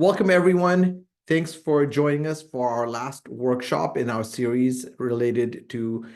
Welcome, everyone. Thanks for joining us for our last workshop in our series related to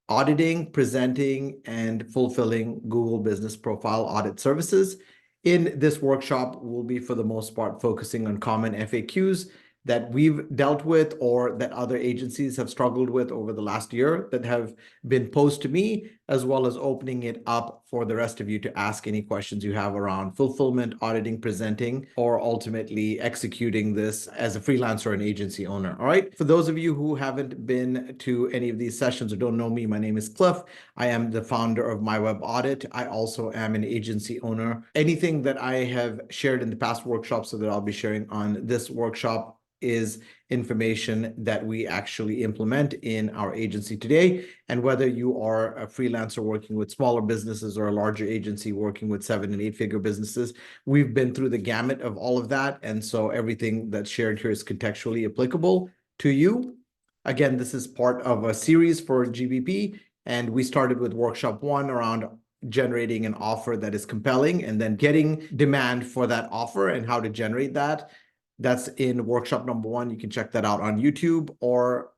auditing, presenting, and fulfilling Google Business Profile audit services. In this workshop, we'll be, for the most part, focusing on common FAQs that we've dealt with or that other agencies have struggled with over the last year that have been posed to me, as well as opening it up for the rest of you to ask any questions you have around fulfillment, auditing, presenting, or ultimately executing this as a freelancer and agency owner. All right. For those of you who haven't been to any of these sessions or don't know me, my name is Cliff. I am the founder of My Web Audit. I also am an agency owner. Anything that I have shared in the past workshops, so that I'll be sharing on this workshop, is information that we actually implement in our agency today. And whether you are a freelancer working with smaller businesses or a larger agency working with 7- and 8-figure businesses, we've been through the gamut of all of that. And so everything that's shared here is contextually applicable to you. Again, this is part of a series for GBP, and we started with workshop 1 around generating an offer that is compelling and then getting demand for that offer and how to generate that. That's in workshop number 1. You can check that out on YouTube or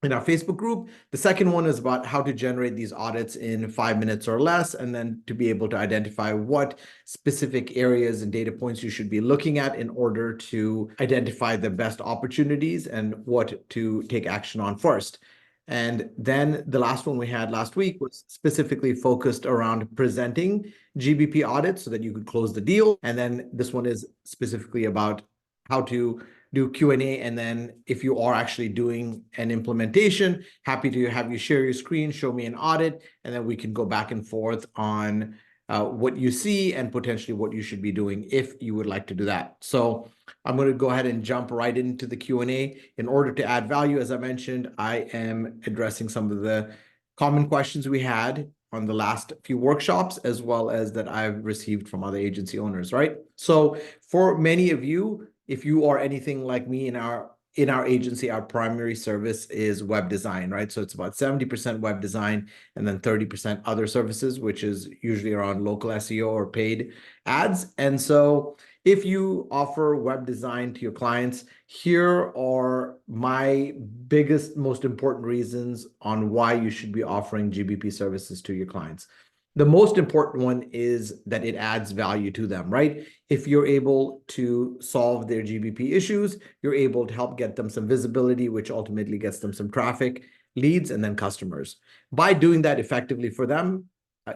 in our Facebook group. The second one is about how to generate these audits in 5 minutes or less, and then to be able to identify what specific areas and data points you should be looking at in order to identify the best opportunities and what to take action on first. And then the last one we had last week was specifically focused around presenting GBP audits so that you could close the deal. And then this one is specifically about how to do Q&A, and then if you are actually doing an implementation, happy to have you share your screen, show me an audit, and then we can go back and forth on what you see and potentially what you should be doing if you would like to do that. So I'm going to go ahead and jump right into the Q&A. In order to add value, as I mentioned, I am addressing some of the common questions we had on the last few workshops, as well as that I've received from other agency owners, right? So for many of you, if you are anything like me, in our agency, our primary service is web design, right? So it's about 70% web design and then 30% other services, which is usually around local SEO or paid ads. And so if you offer web design to your clients, here are my biggest, most important reasons on why you should be offering GBP services to your clients. The most important one is that it adds value to them, right? If you're able to solve their GBP issues, you're able to help get them some visibility, which ultimately gets them some traffic, leads, and then customers. By doing that effectively for them,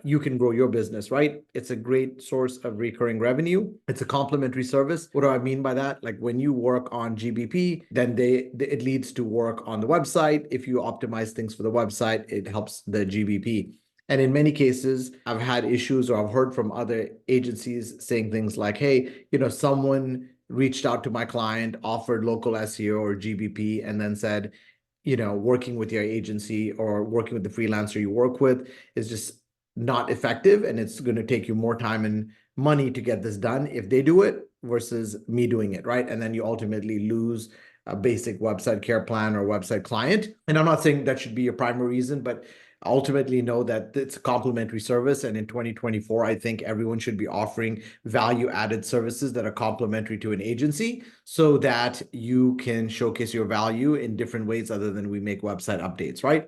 you can grow your business, right? It's a great source of recurring revenue. It's a complementary service. What do I mean by that? Like when you work on GBP, then it leads to work on the website. If you optimize things for the website, it helps the GBP. And in many cases, I've had issues, or I've heard from other agencies saying things like, hey, someone reached out to my client, offered local SEO or GBP, and then said, working with your agency or working with the freelancer you work with is just not effective, and it's going to take you more time and money to get this done if they do it versus me doing it, right? And then you ultimately lose a basic website care plan or website client. And I'm not saying that should be your primary reason, but ultimately know that it's a complementary service. And in 2024, I think everyone should be offering value-added services that are complementary to an agency so that you can showcase your value in different ways other than we make website updates, right?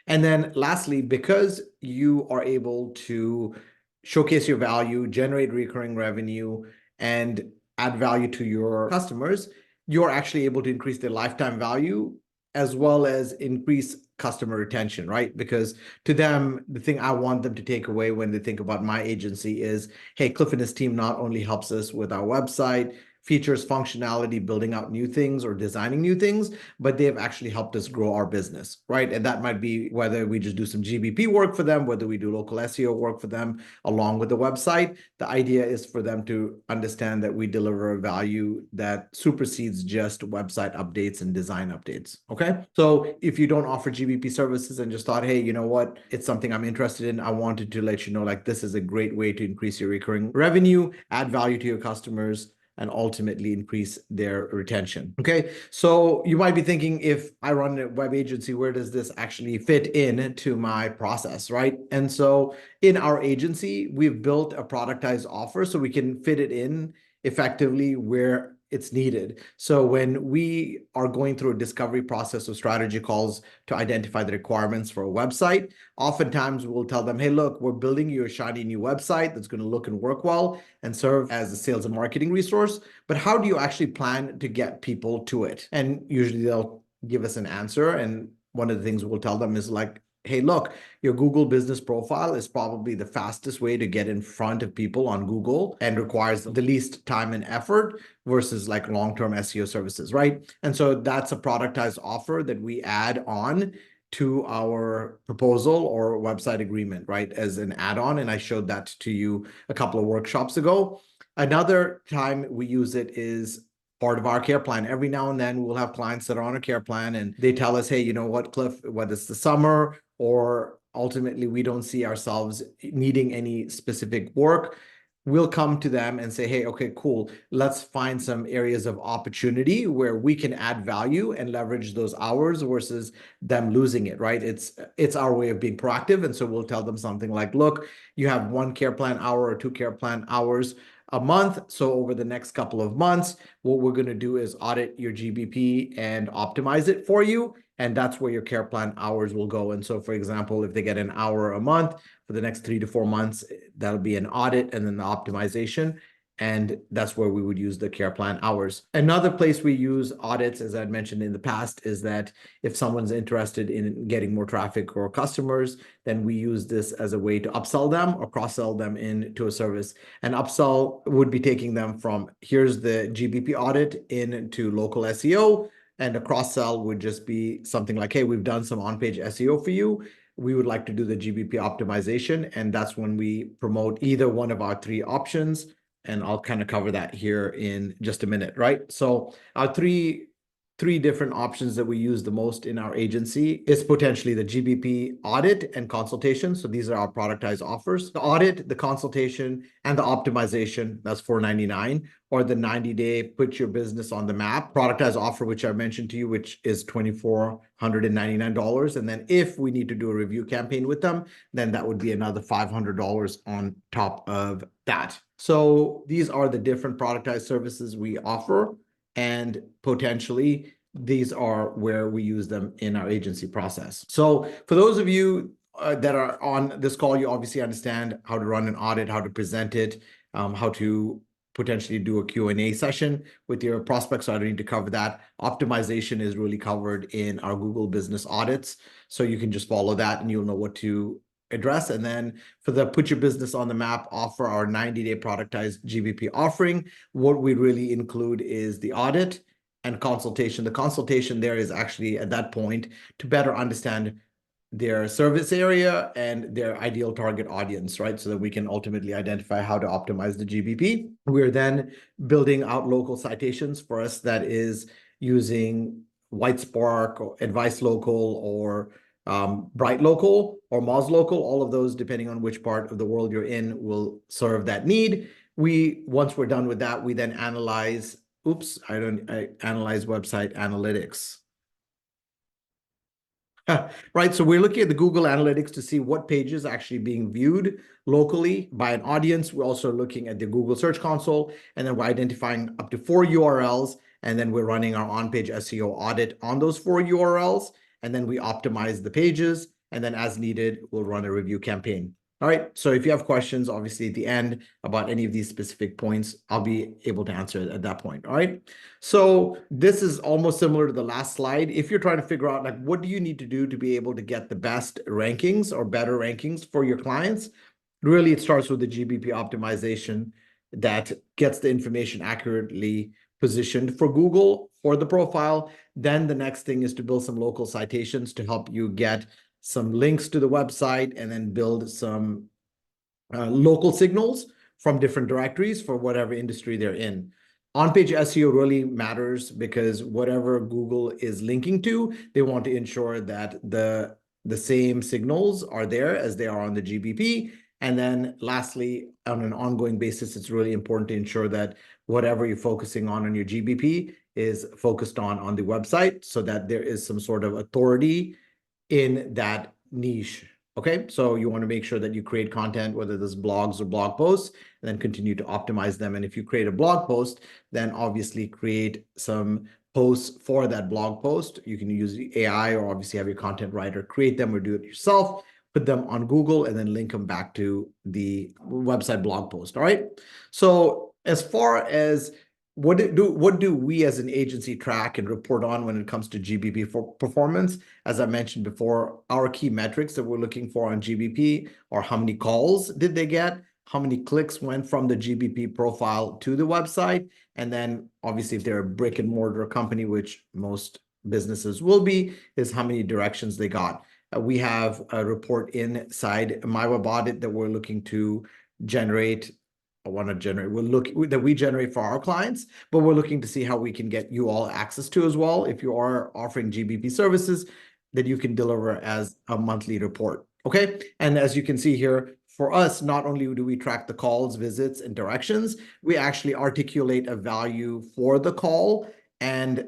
And then lastly, because you are able to showcase your value, generate recurring revenue, and add value to your customers, you're actually able to increase their lifetime value as well as increase customer retention, right? Because to them, the thing I want them to take away when they think about my agency is, hey, Cliff and his team not only helps us with our website, features, functionality, building out new things or designing new things, but they've actually helped us grow our business, right? And that might be whether we just do some GBP work for them, whether we do local SEO work for them along with the website. The idea is for them to understand that we deliver a value that supersedes just website updates and design updates, okay? So if you don't offer GBP services and just thought, hey, you know what, it's something I'm interested in, I wanted to let you know, like, this is a great way to increase your recurring revenue, add value to your customers, and ultimately increase their retention. Okay, so you might be thinking, if I run a web agency, where does this actually fit into my process, right? And so in our agency, we've built a productized offer so we can fit it in effectively where it's needed. So when we are going through a discovery process of strategy calls to identify the requirements for a website, oftentimes we'll tell them, hey, look, we're building you a shiny new website that's going to look and work well and serve as a sales and marketing resource. But how do you actually plan to get people to it? And usually they'll give us an answer. And one of the things we'll tell them is like, hey, look, your Google business profile is probably the fastest way to get in front of people on Google and requires the least time and effort versus like long-term SEO services, right? And so that's a productized offer that we add on to our proposal or website agreement, right, as an add-on. And I showed that to you a couple of workshops ago. Another time we use it is part of our care plan. Every now and then we'll have clients that are on a care plan and they tell us, hey, you know what, Cliff, whether it's the summer or ultimately we don't see ourselves needing any specific work, we'll come to them and say, hey, okay, cool. Let's find some areas of opportunity where we can add value and leverage those hours versus them losing it, right? It's our way of being proactive. And so we'll tell them something like, look, you have one care plan hour or two care plan hours a month. So over the next couple of months, what we're going to do is audit your GBP and optimize it for you. And that's where your care plan hours will go. And so, for example, if they get an hour a month for the next 3 to 4 months, that'll be an audit and then the optimization. And that's where we would use the care plan hours. Another place we use audits, as I'd mentioned in the past, is that if someone's interested in getting more traffic or customers, then we use this as a way to upsell them or cross-sell them into a service. An upsell would be taking them from here's the GBP audit into local SEO, and a cross-sell would just be something like, hey, we've done some on-page SEO for you. We would like to do the GBP optimization. And that's when we promote either one of our three options. And I'll kind of cover that here in just a minute, right? So our three different options that we use the most in our agency is potentially the GBP audit and consultation. So these are our productized offers. The audit, the consultation, and the optimization, that's $499, or the 90-day put your business on the map productized offer, which I mentioned to you, which is $2,499. And then if we need to do a review campaign with them, then that would be another $500 on top of that. So these are the different productized services we offer. And potentially, these are where we use them in our agency process. So for those of you that are on this call, you obviously understand how to run an audit, how to present it, how to potentially do a Q&A session with your prospects. So I don't need to cover that. Optimization is really covered in our Google business audits. So you can just follow that and you'll know what to address. And then for the put your business on the map offer, our 90-day productized GBP offering, what we really include is the audit and consultation. The consultation there is actually at that point to better understand their service area and their ideal target audience, right? So that we can ultimately identify how to optimize the GBP. We're then building out local citations. For us, that is using WhiteSpark or Advice Local or Bright Local or Moz Local. All of those, depending on which part of the world you're in, will serve that need. Once we're done with that, we then analyze, I analyze website analytics. Right, so we're looking at the Google Analytics to see what pages are actually being viewed locally by an audience. We're also looking at the Google Search Console, and then we're identifying up to 4 URLs, and then we're running our on-page SEO audit on those 4 URLs, and then we optimize the pages, and then as needed, we'll run a review campaign. All right, so if you have questions, obviously at the end about any of these specific points, I'll be able to answer it at that point, all right? So this is almost similar to the last slide. If you're trying to figure out like, what do you need to do to be able to get the best rankings or better rankings for your clients? Really, it starts with the GBP optimization that gets the information accurately positioned for Google for the profile. Then the next thing is to build some local citations to help you get some links to the website and then build some local signals from different directories for whatever industry they're in. On-page SEO really matters because whatever Google is linking to, they want to ensure that the same signals are there as they are on the GBP. And then lastly, on an ongoing basis, it's really important to ensure that whatever you're focusing on your GBP is focused on the website so that there is some sort of authority in that niche, Okay, so you want to make sure that you create content, whether there's blogs or blog posts, and then continue to optimize them. And if you create a blog post, then obviously create some posts for that blog post. You can use AI or obviously have your content writer create them or do it yourself, put them on Google, and then link them back to the website blog post. All right. So as far as what do we as an agency track and report on when it comes to GBP for performance? As I mentioned before, our key metrics that we're looking for on GBP are how many calls did they get, how many clicks went from the GBP profile to the website, and then obviously if they're a brick and mortar company, which most businesses will be, is how many directions they got. We have a report inside My Web Audit that we're looking to generate. That we generate for our clients, but we're looking to see how we can get you all access to as well. If you are offering GBP services, that you can deliver as a monthly report. Okay. And as you can see here, for us, not only do we track the calls, visits, and directions, we actually articulate a value for the call and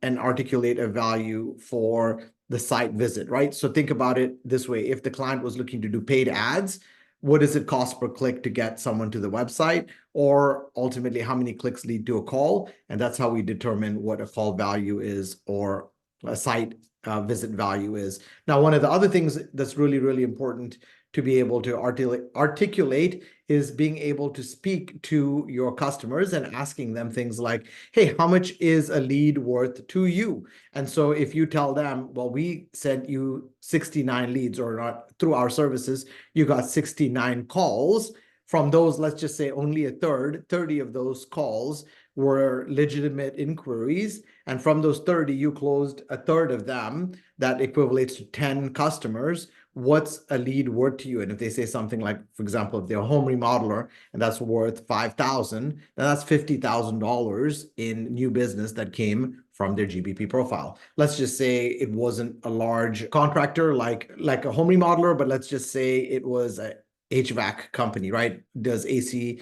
articulate a value for the site visit, right? So think about it this way. If the client was looking to do paid ads, what does it cost per click to get someone to the website? Or ultimately, how many clicks lead to a call? And that's how we determine what a call value is or a site visit value is. Now, one of the other things that's really, really important to be able to articulate is being able to speak to your customers and asking them things like, hey, how much is a lead worth to you? And so if you tell them, well, we sent you 69 leads, or not, through our services, you got 69 calls. From those, let's just say only a third, 30 of those calls were legitimate inquiries. And from those 30, you closed a third of them. That equates to 10 customers. What's a lead worth to you? And if they say something like, for example, if they're a home remodeler and that's worth $5,000, then that's $50,000 in new business that came from their GBP profile. Let's just say it wasn't a large contractor like a home remodeler, but let's just say it was a HVAC company, right? Does AC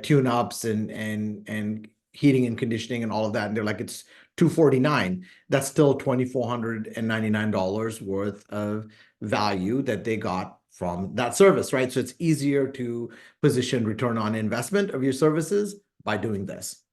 tune-ups and heating and conditioning and all of that. And they're like, it's $249. That's still $2,499 worth of value that they got from that service, right? So it's easier to position return on investment of your services by doing this.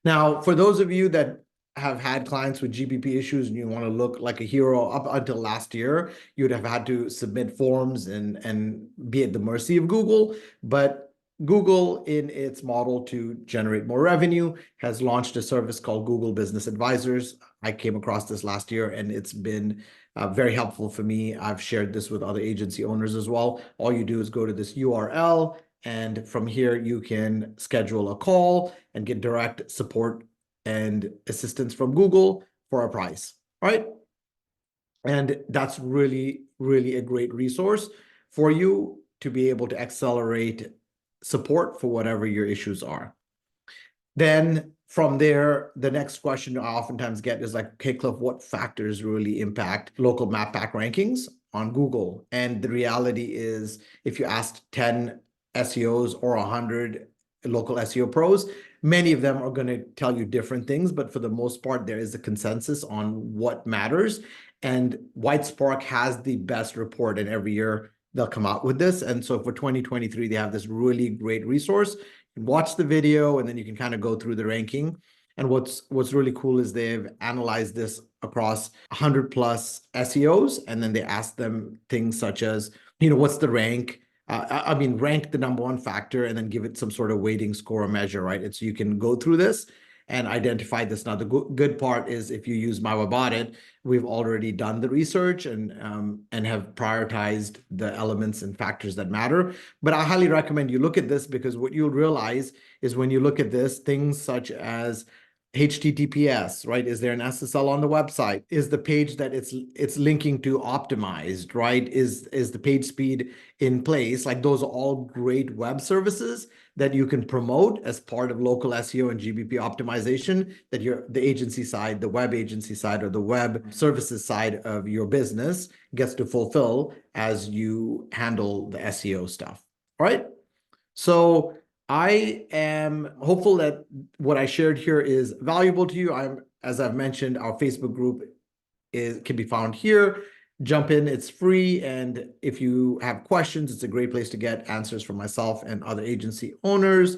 Now, for those of you that have had clients with GBP issues and you want to look like a hero, up until last year, you'd have had to submit forms and be at the mercy of Google. But Google, in its model to generate more revenue, has launched a service called Google Business Advisors. I came across this last year and it's been very helpful for me. I've shared this with other agency owners as well. All you do is go to this URL, and from here you can schedule a call and get direct support and assistance from Google for a price, right? And that's really, really a great resource for you to be able to accelerate support for whatever your issues are. Then from there, the next question I oftentimes get is like, okay, Cliff, what factors really impact local map pack rankings on Google? And the reality is, if you asked 10 SEOs or 100 local SEO pros, many of them are going to tell you different things, but for the most part, there is a consensus on what matters. And Whitespark has the best report, and every year they'll come out with this. And so for 2023, they have this really great resource. Watch the video and then you can kind of go through the ranking. And what's really cool is they've analyzed this across 100 plus SEOs, and then they ask them things such as, what's the rank? Rank the number one factor and then give it some sort of weighting score or measure, right? And so you can go through this and identify this. Now, the good part is if you use My Web Audit, we've already done the research and have prioritized the elements and factors that matter. But I highly recommend you look at this, because what you'll realize is when you look at this, things such as HTTPS, right? Is there an SSL on the website? Is the page that it's linking to optimized, right? Is the page speed in place? Like, those are all great web services that you can promote as part of local SEO and GBP optimization that the agency side, the web agency side, or the web services side of your business gets to fulfill as you handle the SEO stuff. All right. So I am hopeful that what I shared here is valuable to you. As I've mentioned, our Facebook group can be found here. Jump in, it's free. And if you have questions, it's a great place to get answers from myself and other agency owners.